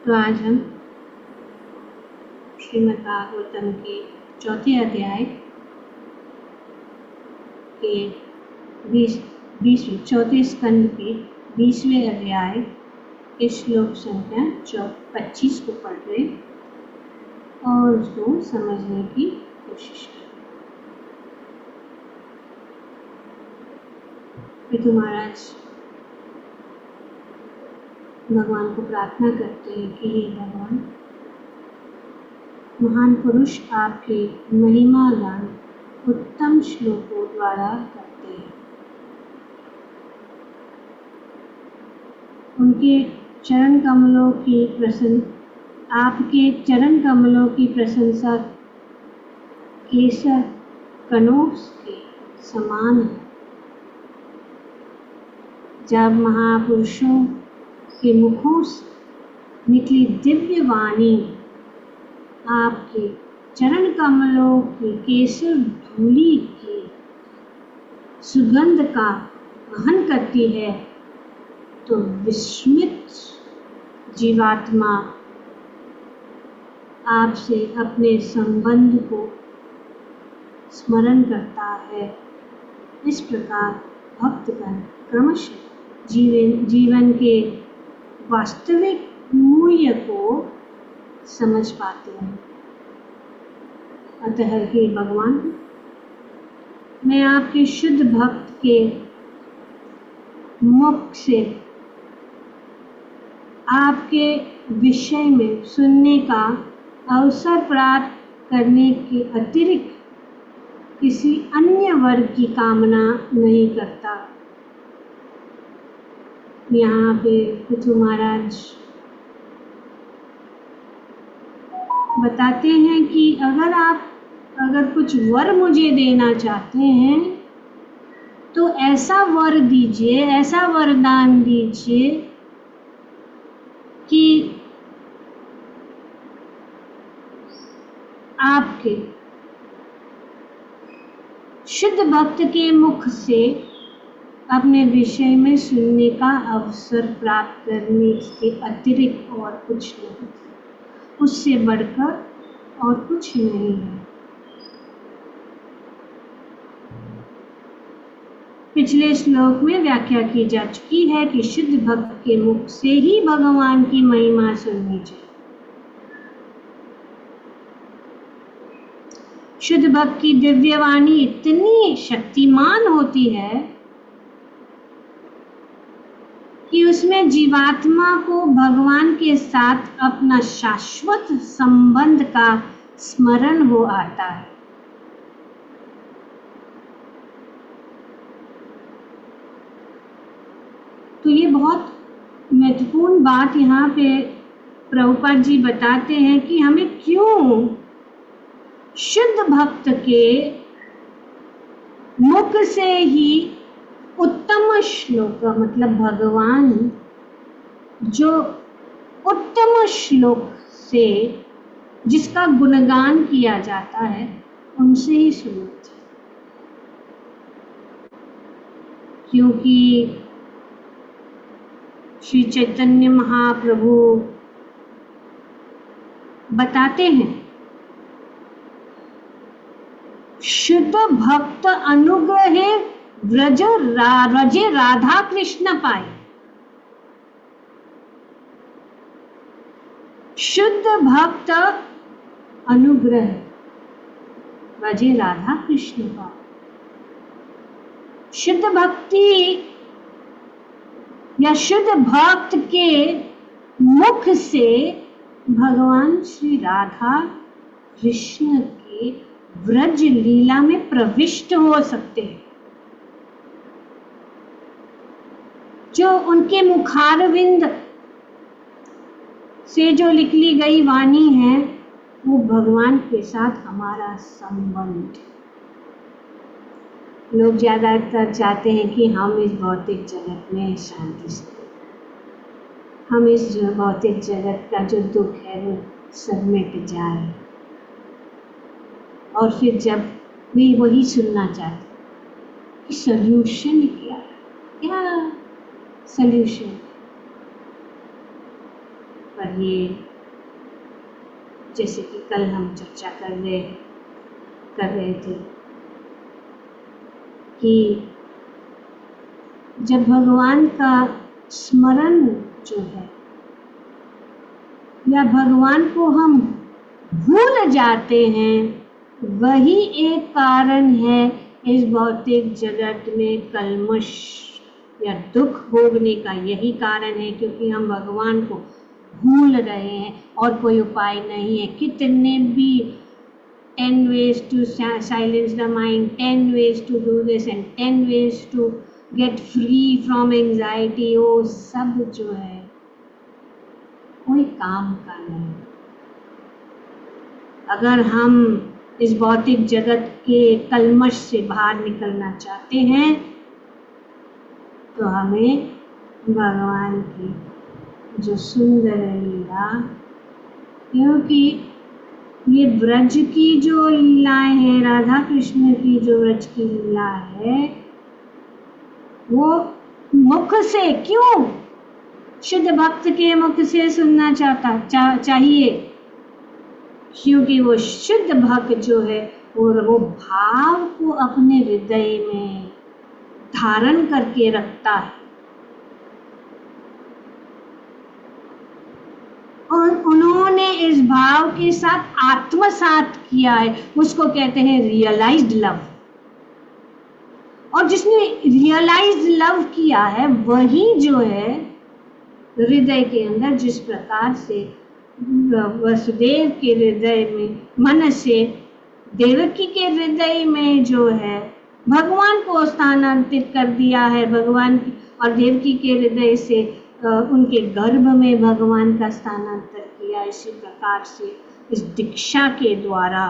तो आज हम श्रीमद् भागवतम के चौथे अध्याय के चौथे स्कंद के 20वें अध्याय के श्लोक संख्या 25 को पढ़ रहे और उसको समझने की कोशिश करें। पितु महाराज भगवान को प्रार्थना करते हैं कि हे भगवान, महान पुरुष आपके महिमा गान उत्तम श्लोकों द्वारा करते हैं। उनके चरण कमलों की आपके चरण कमलों की प्रशंसा केसर कनों के समान है। जब महापुरुषों के मुखों से निकली दिव्य वाणी आपके चरण कमलों की केसर धूलि की सुगंध का वहन करती है, तो विस्मित जीवात्मा आपसे अपने संबंध को स्मरण करता है। इस प्रकार भक्तगण क्रमशः जीवन के वास्तविक मूल्य को समझ पाते हैं। अतः हे भगवान, मैं आपके शुद्ध भक्त के मुख से आपके विषय में सुनने का अवसर प्राप्त करने के अतिरिक्त किसी अन्य वर्ग की कामना नहीं करता। यहाँ पे पितु महाराज बताते हैं कि अगर कुछ वर मुझे देना चाहते हैं तो ऐसा वर दीजिए, ऐसा वरदान दीजिए कि आपके शुद्ध भक्त के मुख से अपने विषय में सुनने का अवसर प्राप्त करने के अतिरिक्त और कुछ नहीं, उससे बढ़कर और कुछ नहीं है। पिछले श्लोक में व्याख्या की जा चुकी है कि शुद्ध भक्त के मुख से ही भगवान की महिमा सुननी चाहिए। शुद्ध भक्त की दिव्य वाणी इतनी शक्तिमान होती है कि उसमें जीवात्मा को भगवान के साथ अपना शाश्वत संबंध का स्मरण हो आता है। तो ये बहुत महत्वपूर्ण बात यहाँ पे प्रभुपाद जी बताते हैं कि हमें क्यों शुद्ध भक्त के मुख से ही उत्तम श्लोक, मतलब भगवान जो उत्तम श्लोक से जिसका गुणगान किया जाता है उनसे ही सुनना चाहिए। क्योंकि श्री चैतन्य महाप्रभु बताते हैं, शुद्ध भक्त अनुग्रहे रजे राधा कृष्ण पाए। शुद्ध भक्त अनुग्रह रजे राधा कृष्ण पाए। शुद्ध भक्ति या शुद्ध भक्त के मुख से भगवान श्री राधा कृष्ण के व्रज लीला में प्रविष्ट हो सकते हैं। जो उनके मुखारविंद से जो निकली गई वाणी है वो भगवान के साथ हमारा संबंध। लोग ज्यादातर चाहते हैं कि हम इस भौतिक जगत में शांति से, हम इस भौतिक जगत का जो दुख है वो सब मिट जाए, और फिर जब वे वही सुनना चाहते कि सल्यूशन क्या सल्यूशन। पर ये जैसे कि कल हम चर्चा कर रहे थे कि जब भगवान का स्मरण जो है या भगवान को हम भूल जाते हैं, वही एक कारण है इस भौतिक जगत में कल्मश या दुख भोगने का। यही कारण है क्योंकि हम भगवान को भूल रहे हैं और कोई उपाय नहीं है। कितने भी 10 ways to silence the mind, 10 ways to do this and 10 ways to get free from anxiety, वो सब जो है कोई काम का नहीं। अगर हम इस भौतिक जगत के कल्मश से बाहर निकलना चाहते हैं तो हमें भगवान की जो सुंदर लीला, क्योंकि ये ब्रज की जो लीलाएं हैं, राधा कृष्ण की जो ब्रज की लीला है, वो मुख से, क्यों शुद्ध भक्त के मुख से सुनना चाहिए, क्योंकि वो शुद्ध भक्त जो है वो भाव को अपने हृदय में धारण करके रखता है और उन्होंने इस भाव के साथ आत्मसात किया है। उसको कहते हैं रियलाइज्ड लव। और जिसने रियलाइज्ड लव किया है वही जो है हृदय के अंदर, जिस प्रकार से वसुदेव के हृदय में, मन से देवकी के हृदय में जो है भगवान को स्थानांतरित कर दिया है, भगवान और देवकी के हृदय से उनके गर्भ में भगवान का स्थानांतर किया। इसी प्रकार से इस दीक्षा के द्वारा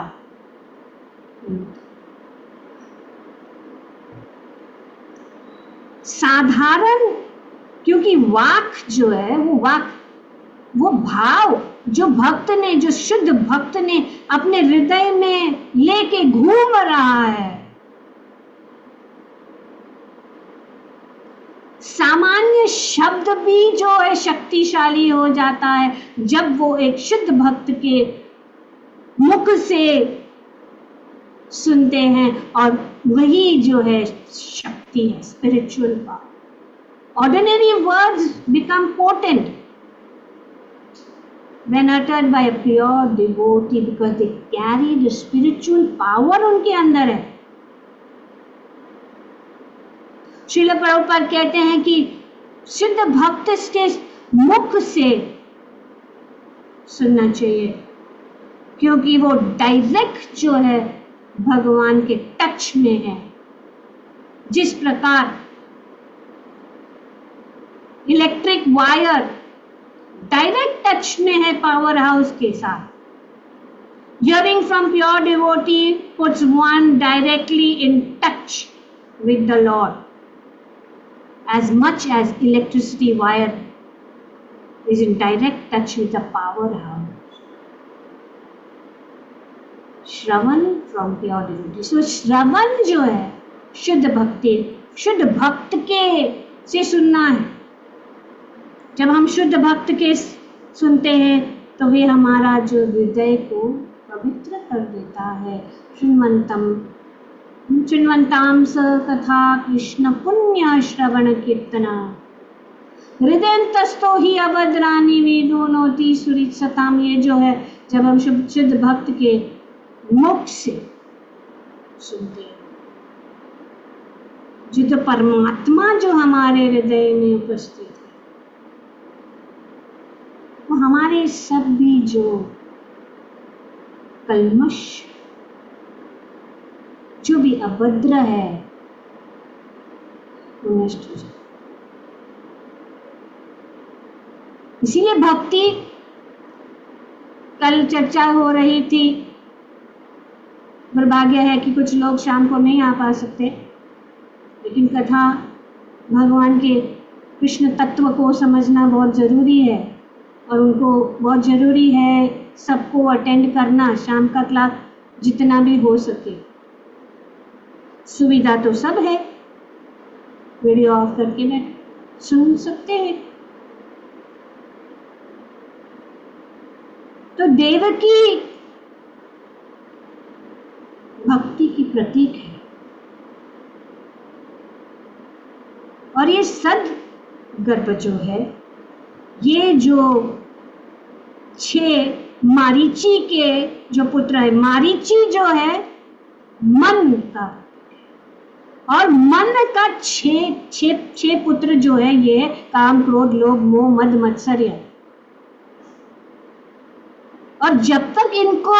साधारण, क्योंकि वाक जो है वो भाव जो भक्त ने, जो शुद्ध भक्त ने अपने हृदय में लेके घूम रहा है, सामान्य शब्द भी जो है शक्तिशाली हो जाता है जब वो एक शुद्ध भक्त के मुख से सुनते हैं, और वही जो है शक्ति है, spiritual power. Ordinary words become potent when uttered by a pure devotee because they carry the spiritual power उनके अंदर है। श्रील प्रभुपाद कहते हैं कि शुद्ध भक्त के मुख से सुनना चाहिए, क्योंकि वो डायरेक्ट जो है भगवान के टच में है। जिस प्रकार इलेक्ट्रिक वायर डायरेक्ट टच में है पावर हाउस के साथ, hearing from pure devotee puts one directly in touch with the Lord, as much as electricity wire is in direct touch with the power house. Shravan from pure devotee. So श्रवण जो है शुद्ध भक्ति, शुद्ध भक्त के से सुनना है। जब हम शुद्ध भक्त के सुनते हैं तो वे हमारा जो हृदय को पवित्र कर देता है। चिन्वंताम स कथा कृष्ण पुण्य श्रवण कीर्तना हृदयंतस्तो ही अभद्रानी विदुनोति सुरित सताम। ये जो है जब हम शुद्ध भक्त के मुख से सुनते हैं, जो परमात्मा जो हमारे हृदय में उपस्थित है, वो हमारे सब भी जो कल्मश, जो भी अभद्र है, वो नष्ट हो जाए। इसीलिए भक्ति, कल चर्चा हो रही थी, दुर्भाग्य है कि कुछ लोग शाम को नहीं आ पा सकते, लेकिन कथा भगवान के कृष्ण तत्व को समझना बहुत जरूरी है और उनको बहुत ज़रूरी है सबको अटेंड करना, शाम का क्लास जितना भी हो सके। सुविधा तो सब है, वीडियो ऑफ करके सुन सकते हैं, तो देवकी भक्ति की प्रतीक है। और ये सद गर्भ जो है, ये जो 6 मारीची के जो पुत्र है, मारीची जो है मन का, और मन का 6 पुत्र जो है, ये काम, क्रोध, लोभ, मोह, मद, मत्सर्य। और जब तक इनको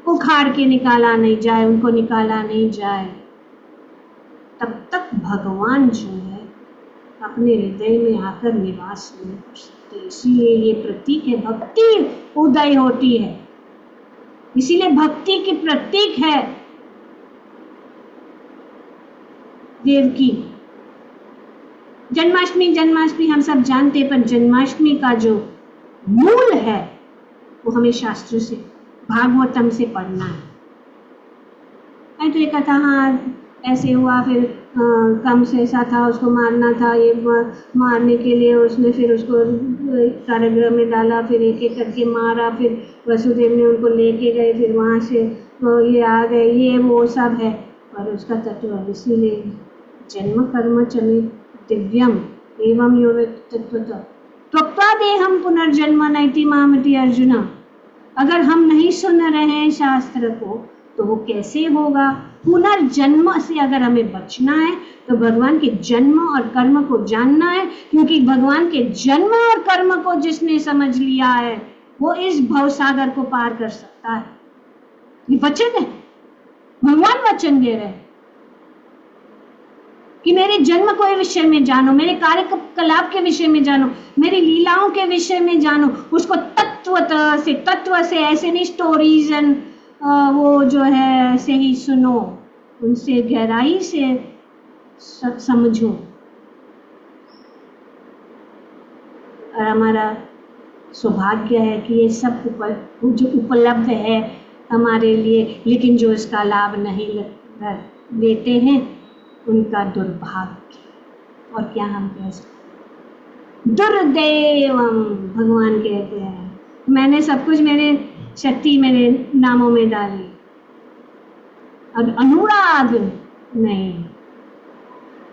उखाड़ के निकाला नहीं जाए, उनको निकाला नहीं जाए, तब तक भगवान जो है अपने हृदय में आकर निवास नहीं कर सकते। इसीलिए ये प्रतीक है, भक्ति उदय होती है, इसीलिए भक्ति की प्रतीक है देवकी। जन्माष्टमी हम सब जानते हैं, पर जन्माष्टमी का जो मूल है वो हमें शास्त्र से, भागवतम से पढ़ना है। तो ये कथा, हाँ ऐसे हुआ, फिर कंस ऐसा था, उसको मारना था, ये मारने के लिए उसने फिर उसको कारागृह में डाला, फिर एक एक करके मारा, फिर वसुदेव ने उनको लेके गए, फिर वहाँ से ये आ गए, ये वो सब है। और उसका तत्व, इसीलिए जन्म कर्म चमे दिव्यम एवं यो तत्वतः त्वक्त्वा देहम पुनर्जन्म नैति मामति अर्जुन। अगर हम नहीं सुन रहे हैं शास्त्र को तो वो कैसे होगा? पुनर्जन्म से अगर हमें बचना है तो भगवान के जन्म और कर्म को जानना है, क्योंकि भगवान के जन्म और कर्म को जिसने समझ लिया है वो इस भवसागर को पार कर सकता है। ये वचन है, भगवान वचन दे रहे हैं कि मेरे जन्म के विषय में जानो, मेरे कार्यकलाप के विषय में जानो, मेरी लीलाओं के विषय में जानो, उसको तत्व से ऐसे नहीं स्टोरीज एंड वो जो है ऐसे ही सुनो, उनसे गहराई से समझो। और हमारा सौभाग्य है कि ये सब जो उपलब्ध है हमारे लिए, लेकिन जो इसका लाभ नहीं लेते हैं उनका दुर्भाग्य। और क्या हम कह सकते, दुर्दैवम। भगवान कहते हैं मैंने सब कुछ, मेरे शक्ति मेरे नामों में डाली और अनुराग नहीं,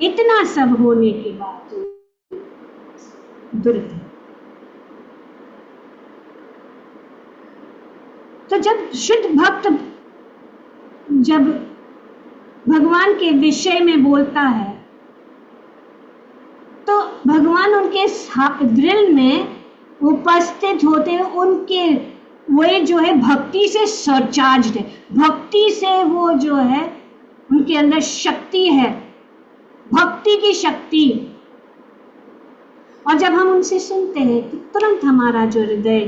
इतना सब होने के बाद दुर्दैव। तो जब शुद्ध भक्त जब भगवान के विषय में बोलता है तो भगवान उनके दिल में उपस्थित होते हैं, उनके वे जो है भक्ति से सरचार्ज्ड है, भक्ति से वो जो है उनके अंदर शक्ति है, भक्ति की शक्ति। और जब हम उनसे सुनते हैं तो तुरंत हमारा जो हृदय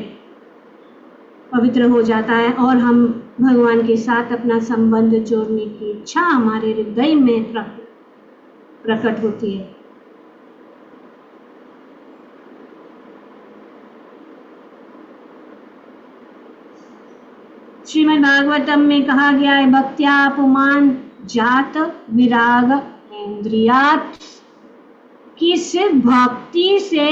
पवित्र हो जाता है और हम भगवान के साथ अपना संबंध जोड़ने की इच्छा हमारे हृदय में प्रकट होती है। श्रीमद् भागवतम में कहा गया है, भक्त्या पुमान जात विराग इंद्रियात, कि सिर्फ भक्ति से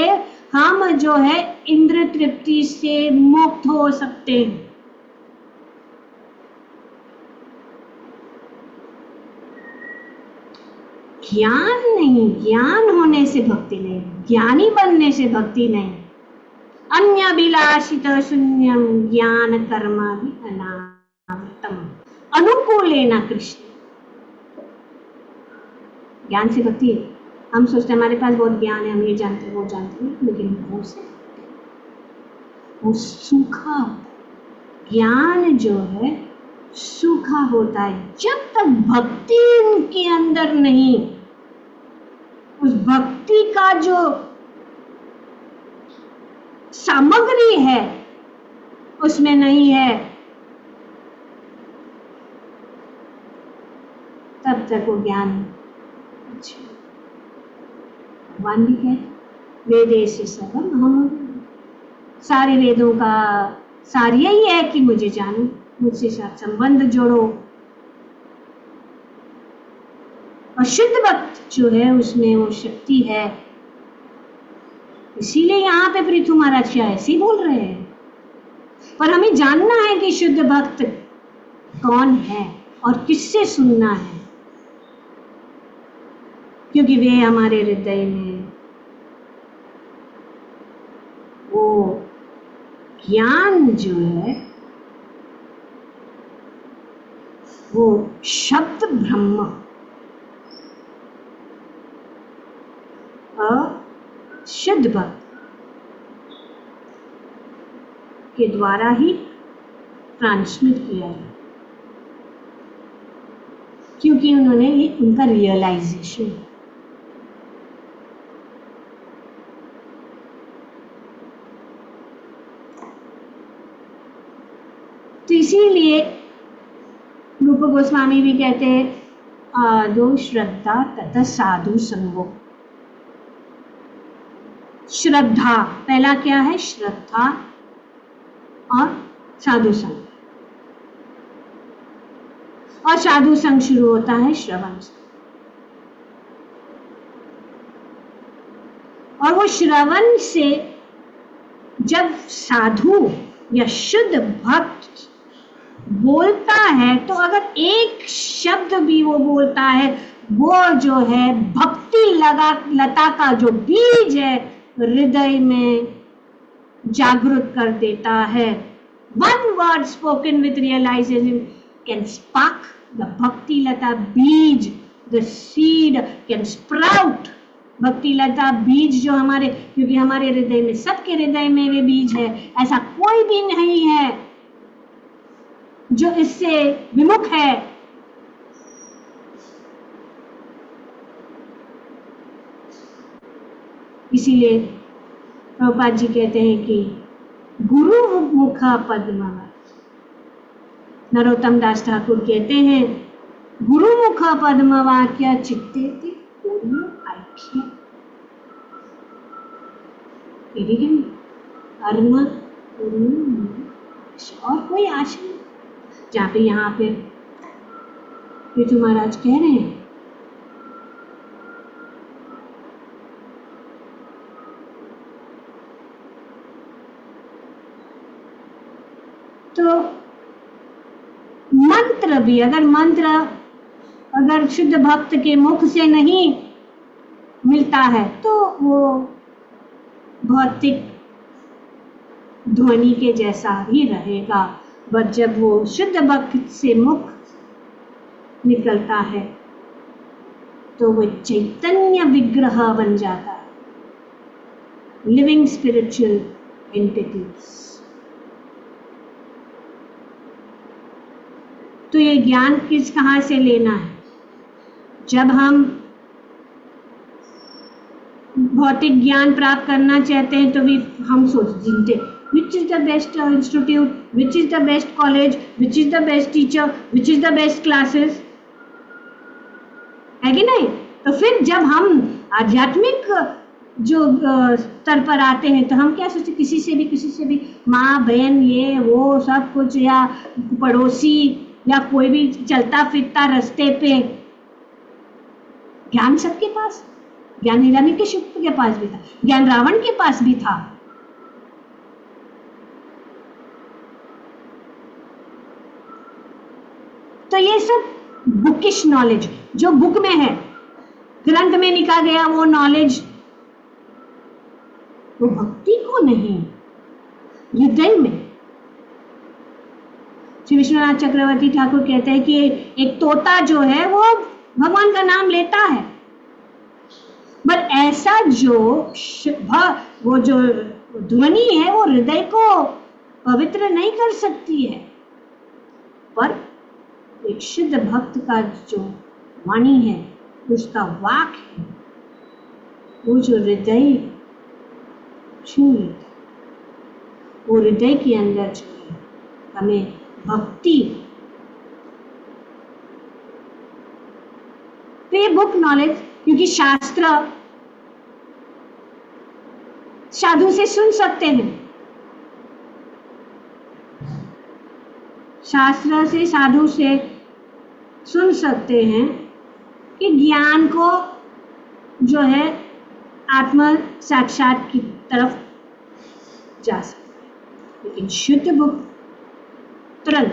हम जो है इंद्र तृप्ति से मुक्त हो सकते हैं। ज्ञान नहीं, ज्ञान होने से भक्ति नहीं, ज्ञानी बनने से भक्ति नहीं। अन्याभिलाषित शून्यम ज्ञान कर्माभि अनावृतम अनुकूलेन कृष्ण। ज्ञान से भक्ति है। हम सोचते हैं हमारे पास बहुत ज्ञान है, हम ये जानते हैं वो जानते हैं, लेकिन वो सूखा ज्ञान जो है सूखा होता है। जब तक भक्ति उनके अंदर नहीं, उस भक्ति का जो सामग्री है उसमें नहीं है, तब तक वो ज्ञान अच्छा। भगवान भी कहते वेदे से सर्वम अहम्, सारे वेदों का सार यही है कि मुझे जानो, मुझसे साथ संबंध जोड़ो। और शुद्ध भक्त जो है उसमें वो शक्ति है। इसीलिए यहाँ पे पृथु महाराज क्या ऐसे ही बोल रहे हैं पर हमें जानना है कि शुद्ध भक्त कौन है और किससे सुनना है, क्योंकि वे हमारे हृदय में वो ज्ञान जो है वो शब्द ब्रह्म शुद्ध भक्त के द्वारा ही ट्रांसमिट किया जाए, क्योंकि उन्होंने ये उनका रियलाइजेशन। तो इसीलिए रूप गोस्वामी भी कहते हैं आदो श्रद्धा तथा साधु संगो। श्रद्धा पहला क्या है? श्रद्धा और साधु संग, और साधु संग शुरू होता है श्रवण से। और वो श्रवण से जब साधु या शुद्ध भक्त बोलता है तो अगर एक शब्द भी वो बोलता है, वो जो है भक्ति लता का जो बीज है हृदय में जागृत कर देता है। One word spoken with realization can spark the bhakti lata beej, the seed can sprout। भक्ति लता बीज जो हमारे, क्योंकि हमारे हृदय में, सबके हृदय में वे बीज है, ऐसा कोई भी नहीं है जो इससे विमुख है। इसीलिए प्रभुपाद जी कहते हैं कि गुरु मुखा पद्म, नरोत्तम दास ठाकुर कहते हैं गुरु मुखा पद्म वाक्य चित्ते थे पूर्ण ऐक्य। अर्म और कोई आशा नहीं। जहाँ पे यहाँ पे पृथु महाराज कह रहे हैं तो मंत्र भी, अगर शुद्ध भक्त के मुख से नहीं मिलता है तो वो भौतिक ध्वनि के जैसा ही रहेगा। बट जब वो शुद्ध भक्त से मुख निकलता है तो वो चैतन्य विग्रह बन जाता है, लिविंग स्पिरिचुअल एंटिटीज। तो ये ज्ञान कहाँ से लेना है? जब हम भौतिक ज्ञान प्राप्त करना चाहते हैं तो भी हम सोचते which is the best institute, which is the best college, which is the best teacher, which is the best classes, है कि नहीं? तो फिर जब हम आध्यात्मिक जो स्तर पर आते हैं तो हम क्या सोचते, किसी से भी माँ बहन ये वो सब कुछ, या पड़ोसी या कोई भी चलता फिरता रास्ते पे। ज्ञान सबके पास, ज्ञान हिरण्यकशिप के पास भी था, ज्ञान रावण के पास भी था। तो ये सब बुकिश नॉलेज जो बुक में है, ग्रंथ में लिखा गया वो नॉलेज, वो भक्ति को नहीं, हृदय में। श्री विश्वनाथ चक्रवर्ती ठाकुर कहते हैं कि एक तोता जो है वो भगवान का नाम लेता है, पर ऐसा जो वो जो ध्वनि है वो हृदय को पवित्र नहीं कर सकती है। पर एक शुद्ध भक्त का जो वाणी है, उसका वाक है, वो जो हृदय छू लेता, वो हृदय के अंदर जो है हमें भक्ति। तो ये बुक नॉलेज, क्योंकि शास्त्र साधु से सुन सकते हैं, शास्त्र से साधु से सुन सकते हैं कि ज्ञान को जो है आत्म साक्षात की तरफ जा सकते हैं। लेकिन शुद्ध भक्त तुरंत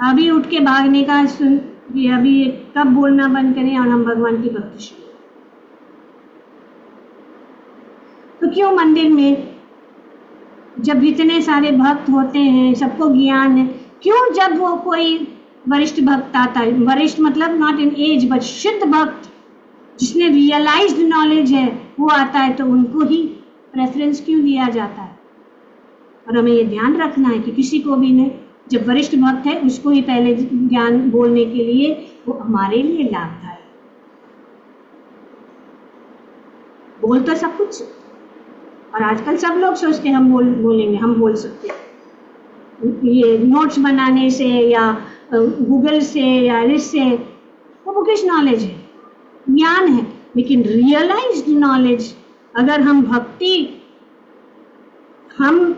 अभी उठ के भागने का सुन कि अभी कब बोलना बंद करें और हम भगवान की भक्ति शुरू। तो क्यों मंदिर में जब इतने सारे भक्त होते हैं, सबको ज्ञान है, क्यों जब वो कोई वरिष्ठ भक्त आता है, वरिष्ठ मतलब नॉट इन एज बट शुद्ध भक्त जिसने रियलाइज्ड नॉलेज है वो आता है, तो उनको ही प्रेफरेंस क्यों दिया जाता है? और हमें ये ध्यान रखना है कि किसी को भी नहीं, जब वरिष्ठ भक्त है उसको ही पहले ज्ञान बोलने के लिए, वो हमारे लिए लाभदायक। बोल तो सब कुछ, और आजकल सब लोग सोचते हैं हम बोलेंगे, हम बोल सकते हैं, ये नोट्स बनाने से या गूगल से या इससे, वो बुकिश नॉलेज है, ज्ञान है, लेकिन रियलाइज्ड नॉलेज अगर हम भक्ति, हम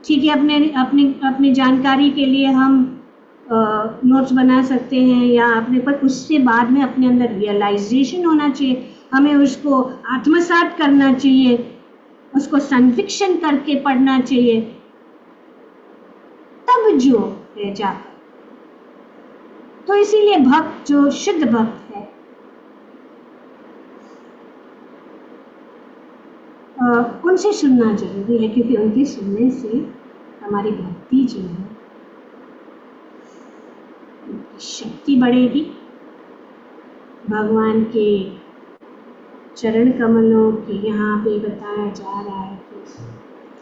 ठीक है अपनी जानकारी के लिए हम नोट्स बना सकते हैं या अपने, पर उससे बाद में अपने अंदर रियलाइजेशन होना चाहिए, हमें उसको आत्मसात करना चाहिए, उसको कन्विक्शन करके पढ़ना चाहिए, तब जो है जाकर। तो इसीलिए भक्त जो शुद्ध भक्त है उनसे सुनना जरूरी है, क्योंकि उनके सुनने से हमारी भक्ति जो है शक्ति बढ़ेगी, भगवान के चरण कमलों के यहाँ पे बताया जा रहा है कि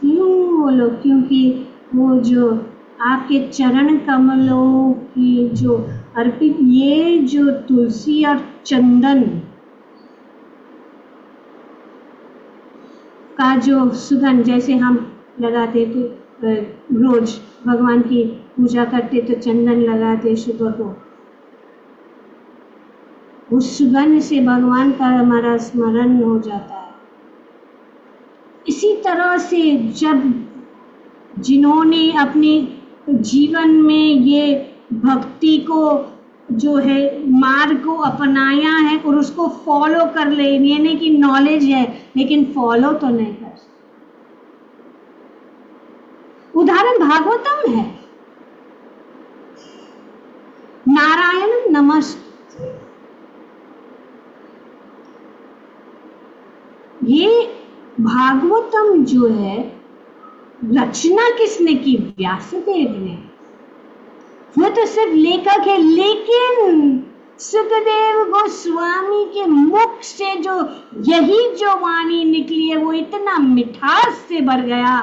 क्यों वो लोग, क्योंकि वो जो आपके चरण कमलों की जो अर्पित, ये जो तुलसी और चंदन का जो सुगंध जैसे हम लगाते तो रोज भगवान की पूजा करते तो चंदन लगाते सुबह को, उस सुगंध से भगवान का हमारा स्मरण हो जाता है। इसी तरह से जब जिन्होंने अपने जीवन में ये भक्ति को जो है मार्ग को अपनाया है और उसको फॉलो कर ले, ये नहीं कि नॉलेज है लेकिन फॉलो तो नहीं कर सकते। उदाहरण भागवतम है, नारायण नमस्ते, ये भागवतम जो है रचना किसने की? व्यासदेव ने। वो तो सिर्फ लेखक है, लेकिन सुखदेव गोस्वामी के मुख से जो यही जो वाणी निकली है वो इतना मिठास से भर गया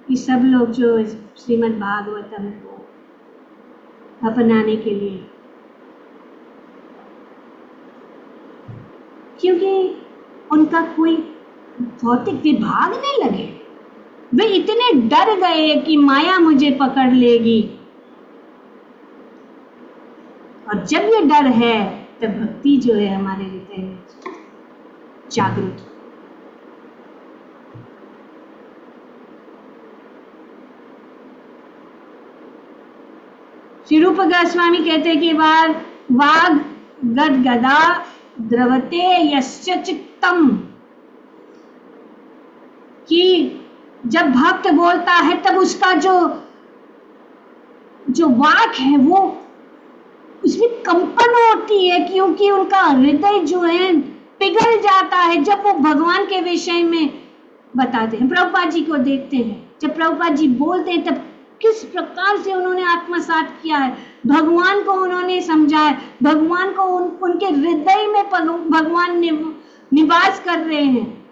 कि सब लोग जो श्रीमद् भागवतम को अपनाने के लिए, क्योंकि उनका कोई भौतिक विभाग नहीं लगे, वे इतने डर गए कि माया मुझे पकड़ लेगी, और जब ये डर है तब भक्ति जो है हमारे हृदय में जागृत। श्री रूप गोस्वामी कहते हैं कि वाग गदगदा द्रवते यस्य चित्तम, कि जब भक्त बोलता है तब उसका जो वाक है वो उसमें कंपन होती है, क्योंकि उनका हृदय जो है पिघल जाता है जब वो भगवान के विषय में बताते हैं। प्रभुपाद जी को देखते हैं, जब प्रभुपाद जी बोलते हैं तब किस प्रकार से उन्होंने आत्मसात किया है, भगवान को उन्होंने समझा है, भगवान को उनके हृदय में भगवान निवास कर रहे हैं,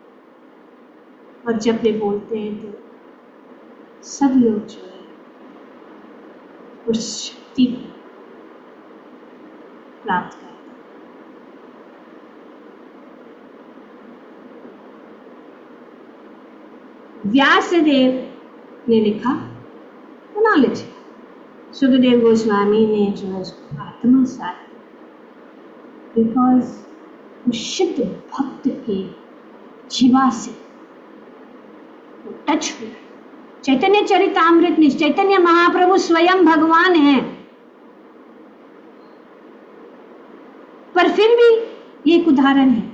और जब वे बोलते हैं तो सब लोग जो है उस शक्ति को प्राप्त करते हैं। व्यासदेव ने लिखा तो नॉलेज है, सुखदेव गोस्वामी ने जो है उसको आत्मसात, बिकॉज वो शुद्ध भक्त के जीवा से टच हुआ। चैतन्य चरितामृत में चैतन्य महाप्रभु स्वयं भगवान है, पर फिर भी ये एक उदाहरण है।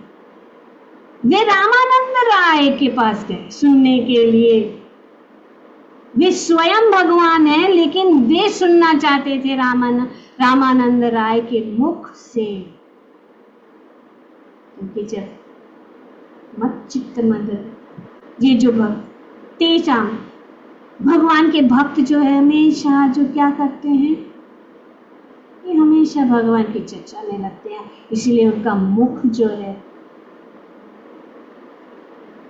वे रामानंद राय के पास गए सुनने के लिए वे स्वयं भगवान हैं, लेकिन वे सुनना चाहते थे रामानंद राय के मुख से। क्योंकि जब मत चित्त मद, ये जो तेजाम भगवान के भक्त जो है हमेशा जो क्या करते हैं, ये हमेशा भगवान की चर्चा में लगते हैं। इसलिए उनका मुख जो है,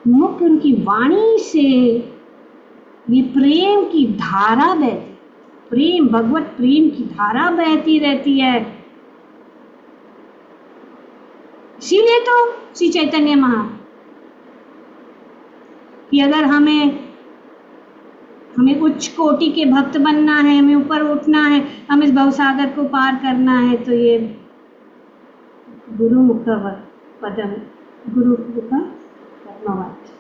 मुख उनकी वाणी से ये प्रेम की धारा बहती, प्रेम भगवत प्रेम की धारा बहती रहती है। इसीलिए तो श्री चैतन्य कि अगर हमें उच्च कोटि के भक्त बनना है, हमें ऊपर उठना है, हमें इस भवसागर को पार करना है, तो ये गुरुमुख पदम, गुरु का पद्मवाक्य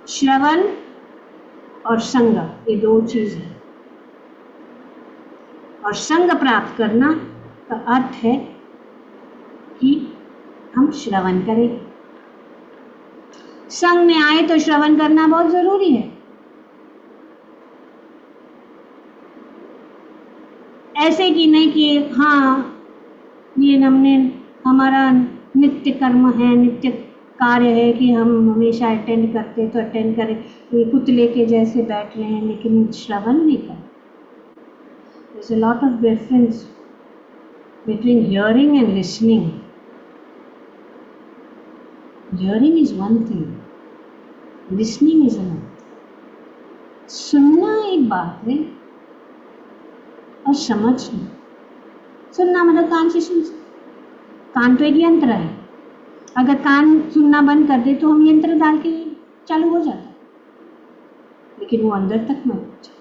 श्रवण और संग, ये दो चीज है। और संग प्राप्त करना का अर्थ है कि हम श्रवण करें। संग में आए तो श्रवण करना बहुत जरूरी है। ऐसे कि नहीं कि हाँ ये हमारा नित्य कर्म है, नित्य कार्य है कि हम हमेशा अटेंड करते तो अटेंड करें, ये कुत्ते के जैसे बैठ रहे हैं लेकिन श्रवण नहीं कर। There's a lot of difference between hearing and listening. Hearing is one thing, listening is another. सुनना एक बात है और समझना। सुनना मतलब कान से सुन, कान तो एक यंत्र है। अगर कान सुनना बंद कर दे तो हम यंत्र डाल के चालू हो जाता है, लेकिन वो अंदर तक मत पहुंचे।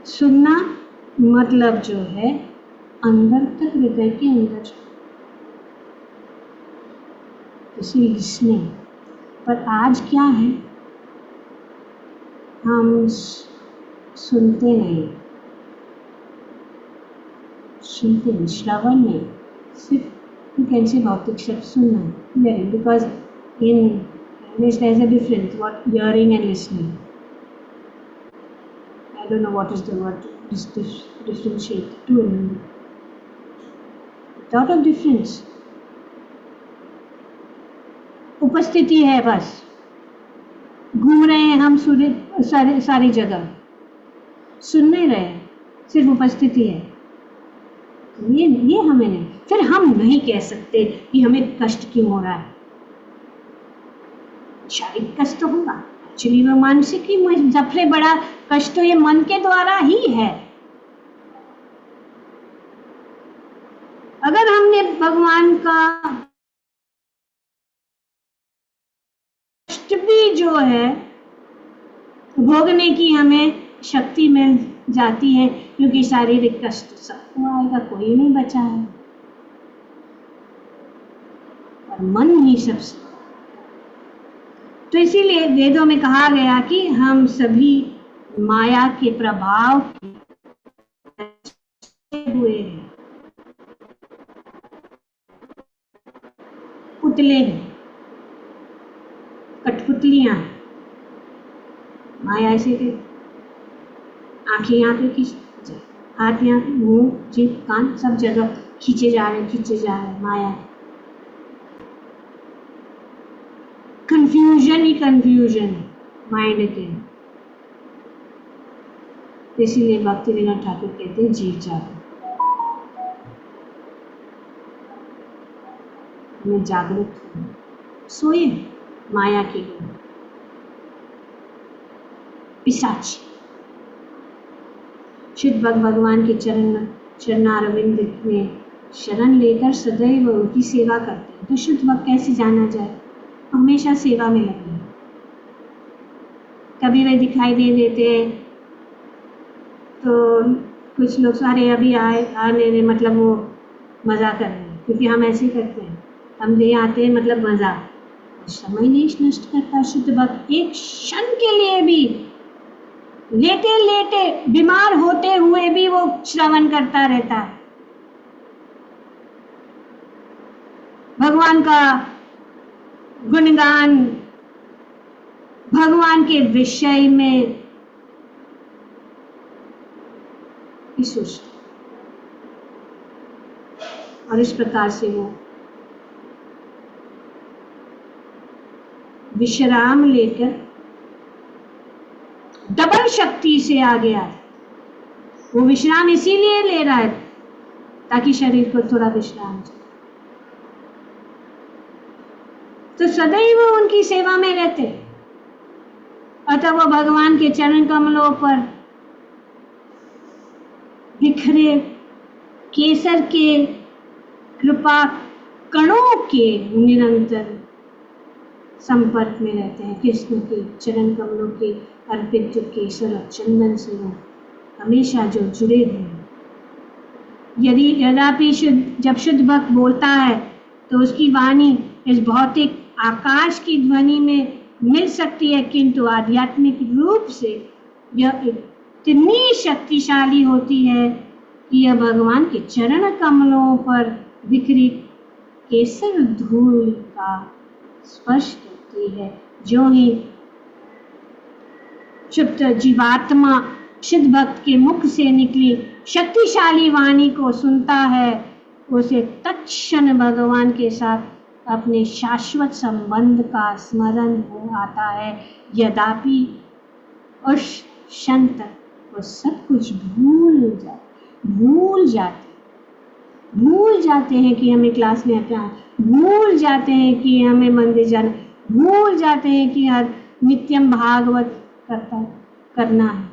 सुनना मतलब जो है अंदर तक, हृदय के अंदर। इसी लिसनिंग पर आज क्या है, हम सुनते नहीं, श्रवण नहीं, सिर्फ कैसे भौतिक शब्द सुनना, hearing, because in English there is a difference what hearing and listening. I don't know what is the word to differentiate the two. Lot of difference. उपस्थिति है, बस घूम रहे हैं हम सारी जगह, सुन नहीं रहे, सिर्फ उपस्थिति है। ये हमें नहीं, फिर हम नहीं कह सकते कि हमें कष्ट क्यों हो रहा है। शारीरिक कष्ट तो होगा, एक्चुअली वो मानसिक ही सबसे बड़ा कष्ट तो ये मन के द्वारा ही है। अगर हमने भगवान का कष्ट भी जो है भोगने की हमें शक्ति मिल जाती है, क्योंकि शारीरिक कष्ट सबको आएगा, कोई नहीं बचा है, और मन ही सबसे। तो इसीलिए वेदों में कहा गया कि हम सभी माया के प्रभाव हुए हैं, पुतले हैं, कठपुतलियां हैं। माया ऐसे थे, आंखें यहाँ पे खींच, हाथ यहाँ पे, मुंह, जीभ, कान सब जगह खींचे जा रहे माया। कंफ्यूजन ही कंफ्यूजन माइंड के। इसीलिए भक्तिविनोद ठाकुर कहते हैं जीव जागो, हमें जागरूक हो, सोए माया की पिशाच। शुद्ध भगवान के चरणारविंद में शरण लेकर सदैव उनकी सेवा करते हैं। तो शुद्ध भक्त कैसे जाना जाए, हमेशा सेवा में लगे। कभी वे दिखाई दे देते हैं तो कुछ लोग सारे अभी आने मतलब वो मज़ा कर रहे हैं, क्योंकि हम ऐसे करते हैं, हम दे आते हैं मतलब मज़ा। समय नहीं नष्ट करता शुद्ध भक्त, एक क्षण के लिए भी लेटे लेटे बीमार होते हुए भी वो श्रवण करता रहता है। भगवान का गुणगान, भगवान के विषय में सोचते और इस प्रकार से वो विश्राम लेकर डबल शक्ति से आ गया। वो विश्राम इसीलिए ले रहा है ताकि शरीर को थोड़ा विश्राम चाहिए। तो सदैव उनकी सेवा में रहते, अतः वो भगवान के चरण कमलों पर बिखरे केसर के कृपा कणों के निरंतर संपर्क में रहते हैं। कृष्ण के चरण कमलों के अर्पित जो केसर और चंदन से वो हमेशा जो जुड़े हुए हैं। यद्यपि जब शुद्ध भक्त बोलता है तो उसकी वाणी इस भौतिक आकाश की ध्वनि में मिल सकती है, किंतु आध्यात्मिक रूप से यह इतनी शक्तिशाली होती है कि यह भगवान के चरण कमलों पर बिखरी केसर धूल का स्पर्श करती है। जो ही शुद्ध जीवात्मा शुद्ध भक्त के मुख से निकली शक्तिशाली वाणी को सुनता है, उसे तत्क्षण भगवान के साथ अपने शाश्वत संबंध का स्मरण हो आता है। यद्यपि उस क्षण तक वो सब कुछ भूल जाते हैं कि हमें क्लास में आना है, भूल जाते हैं कि हमें मंदिर जाना, भूल जाते हैं कि हर नित्यम भागवत करना है।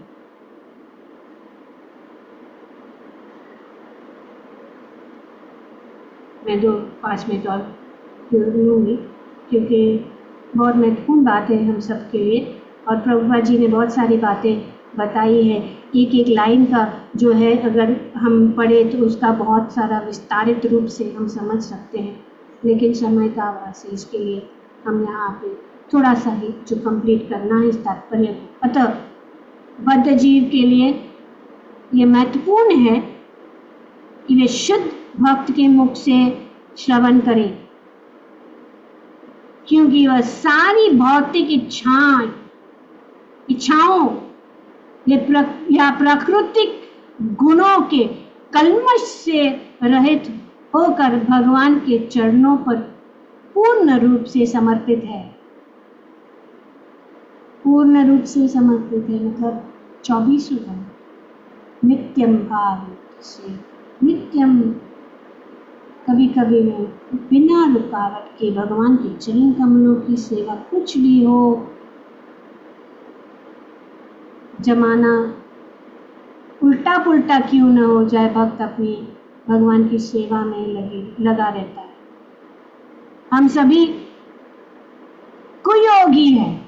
मैं 5 मिनट और लूँगी क्योंकि बहुत महत्वपूर्ण बात है हम सब के लिए, और प्रभुपाद जी ने बहुत सारी बातें बताई है। एक एक लाइन का जो है अगर हम पढ़े तो उसका बहुत सारा विस्तारित रूप से हम समझ सकते हैं, लेकिन समय का अभाव है, इसके लिए हम यहाँ पे थोड़ा सा ही जो कंप्लीट करना है इस तात्पर्य को। अतः बद्ध जीव के लिए ये महत्वपूर्ण है कि वे शुद्ध भक्त के मुख से श्रवण करें, क्योंकि वह सारी भौतिक इच्छाओं या प्राकृतिक गुणों के कल्मश से रहित होकर भगवान के चरणों पर पूर्ण रूप से समर्पित है। पूर्ण रूप से समर्पित है मतलब 24 घंटे नित्यम भाव से, नित्यम कभी कभी मैं बिना रुकावट के भगवान के चरण कमलों की सेवा, कुछ भी हो, जमाना उल्टा पुल्टा क्यों न हो जाए, भक्त अपनी भगवान की सेवा में लगा रहता है। हम सभी कुयोगी हैं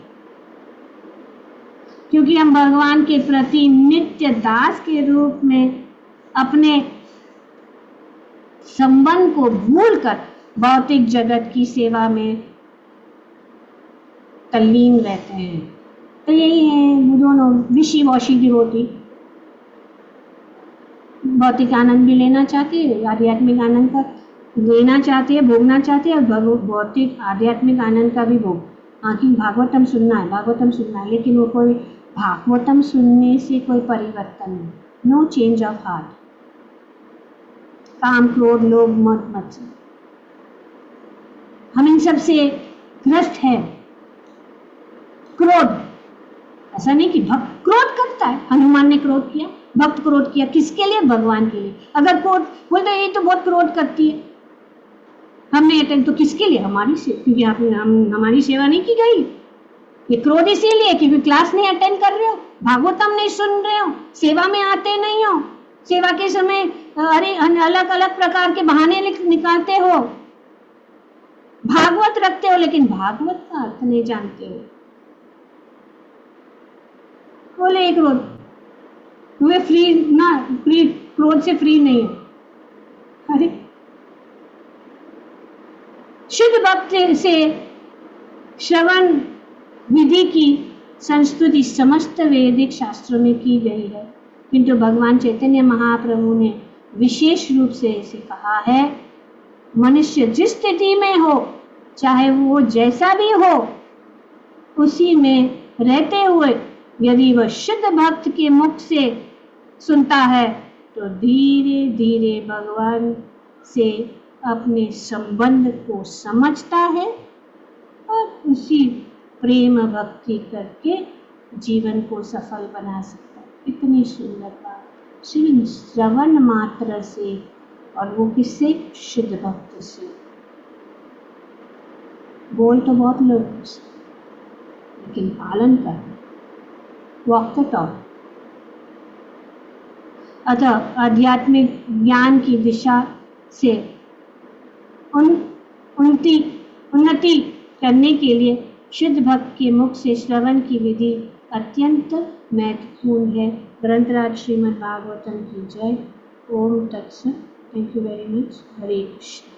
क्योंकि हम भगवान के प्रति नित्य दास के रूप में अपने संबंध को भूलकर भौतिक जगत की सेवा में तल्लीन रहते हैं। तो यही है दोनों विशी वॉशी डिवोटी, भौतिक आनंद भी लेना चाहते हैं, आध्यात्मिक आनंद का लेना चाहते हैं, भोगना चाहते हैं, और भौतिक आध्यात्मिक आनंद का भी भोग। हाँ कि भागवतम सुनना है, लेकिन वो कोई भागवतम सुनने से कोई परिवर्तन नहीं, नो चेंज ऑफ हार्ट। काम क्रोध लोभ मत हम इन सब से ग्रस्त है। क्रोध, ऐसा नहीं कि भक्त क्रोध करता है, हनुमान ने क्रोध किया, भक्त क्रोध किया, किसके लिए? भगवान के लिए। अगर क्रोध बोलते ये तो बहुत क्रोध करती है, हमने अटेंड तो किसके लिए? हमारी से, क्योंकि हमारी सेवा नहीं की गई। ये क्रोध इसीलिए क्योंकि क्लास नहीं अटेंड कर रहे हो, भागवतम नहीं सुन रहे हो, सेवा में आते नहीं हो, सेवा के समय अरे अलग अलग प्रकार के बहाने निकालते हो, भागवत रखते हो लेकिन भागवत का अर्थ नहीं जानते हो। बोले क्रोध, वे फ्री क्रोध से फ्री नहीं है। अरे शुद्ध भक्त से श्रवण विधि की संस्तुति समस्त वैदिक शास्त्रों में की गई है, किंतु भगवान चैतन्य महाप्रभु ने विशेष रूप से इसे कहा है। मनुष्य जिस स्थिति में हो, चाहे वो जैसा भी हो, उसी में रहते हुए यदि वह शुद्ध भक्त के मुख से सुनता है तो धीरे धीरे भगवान से अपने संबंध को समझता है और उसी प्रेम भक्ति करके जीवन को सफल बना सकता है। इतनी सुंदर बात सिर्फ श्रवण मात्र से, और वो किससे? शुद्ध भक्त से। बोल तो बहुत लोग लेकिन पालन कर, वॉक द टॉक। अतः आध्यात्मिक ज्ञान की दिशा से उन्नति करने के लिए शुद्ध भक्त के मुख से श्रवण की विधि अत्यंत महत्वपूर्ण है। ग्रंथराज श्रीमद् भागवतम की जय। ओम तत्सत। Thank you very much. Hare Krishna.